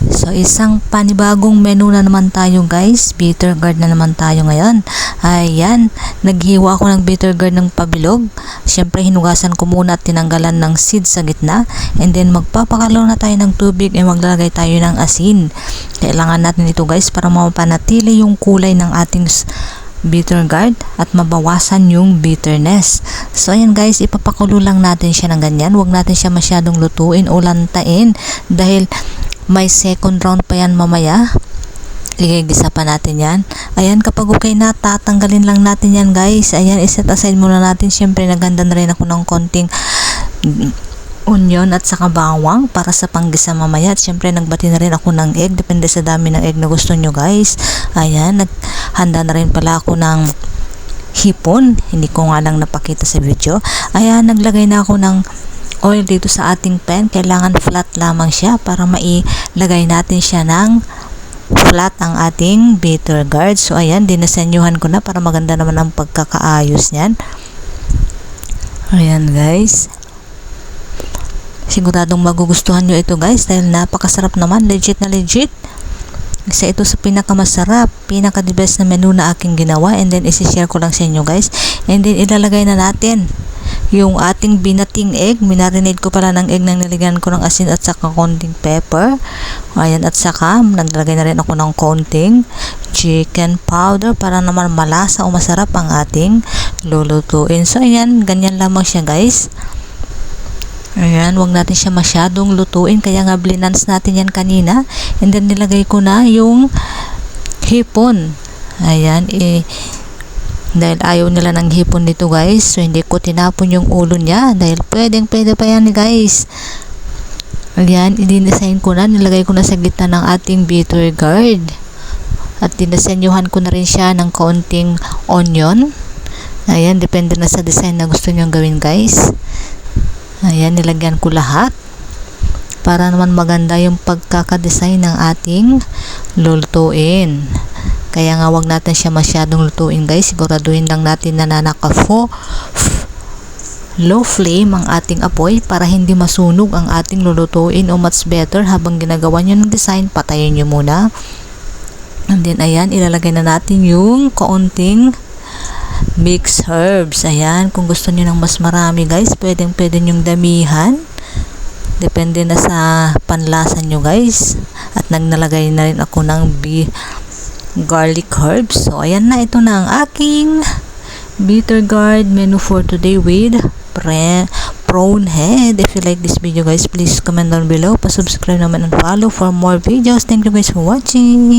So, isang panibagong menu na naman tayo guys. Bitter gourd na naman tayo ngayon. Ayan, naghiwa ako ng bitter gourd ng pabilog. Siyempre, hinugasan ko muna at tinanggalan ng seed sa gitna. And then, magpapakalaw na tayo ng tubig at maglalagay tayo ng asin. Kailangan natin ito guys para mapanatili yung kulay ng ating bitter gourd at mabawasan yung bitterness. So ayan guys, ipapakulo lang natin siya ng ganyan. Huwag natin siya masyadong lutuin o lantain dahil may second round pa yan mamaya. Igigisa pa natin yan. Ayan, kapag okay na, tatanggalin lang natin yan guys. Ayan, iset aside muna natin. Siyempre, naganda na rin ako ng konting onion at saka bawang para sa panggisa mamaya. At syempre, nagbati na rin ako ng egg. Depende sa dami ng egg na gusto nyo guys. Ayan, naghanda na rin pala ako ng hipon. Hindi ko nga lang napakita sa video. Ayan, naglagay na ako ng oil dito sa ating pan. Kailangan flat lamang siya para mailagay natin siya ng flat ang ating bitter gourd. So ayan, dinasenyuhan ko na para maganda naman ang pagkakaayos niyan. Ayan guys, siguradong magugustuhan nyo ito guys dahil napakasarap naman. Legit na legit. Isa ito sa pinakamasarap, pinaka-the best na menu na aking ginawa. And then isi-share ko lang sa inyo guys. And then ilalagay na natin yung ating binating egg. Minarinate ko pala ng egg nang nilagyan ko ng asin at saka konting pepper. Ayan, at saka naglagay na rin ako ng konting chicken powder para naman malasa o masarap ang ating lulutuin. So ayan, ganyan lamang siya guys. Ayan, huwag natin siya masyadong lutuin. Kaya nga blinans natin yan kanina. And then nilagay ko na yung hipon. Ayan, dahil ayaw nila ng hipon dito guys, so hindi ko tinapon yung ulo niya dahil pwede pa yan guys. Ayan, i-design ko na, nilagay ko na sa gitna ng ating bitter gourd at dinasenyuhan ko na rin siya ng kaunting onion. Ayan, depende na sa design na gusto nyo gawin guys. Ayan, nilagyan ko lahat para naman maganda yung pagkakadesign ng ating lulutuin. Kaya nga wag natin siya masyadong lutuin guys. Siguraduhin lang natin na low flame ang ating apoy para hindi masunog ang ating lulutuin. O much better, habang ginagawa nyo ng design, patayin nyo muna. And then ayan, ilalagay na natin yung kaunting mixed herbs. Ayan, kung gusto nyo ng mas marami guys, pwede nyong damihan. Depende na sa panlasa nyo guys. At nagnalagay na rin ako ng garlic herbs. So ayan na, ito na ang aking bitter gourd menu for today with prawn head. If you like this video guys, please comment down below, pa-subscribe naman and follow for more videos. Thank you guys for watching.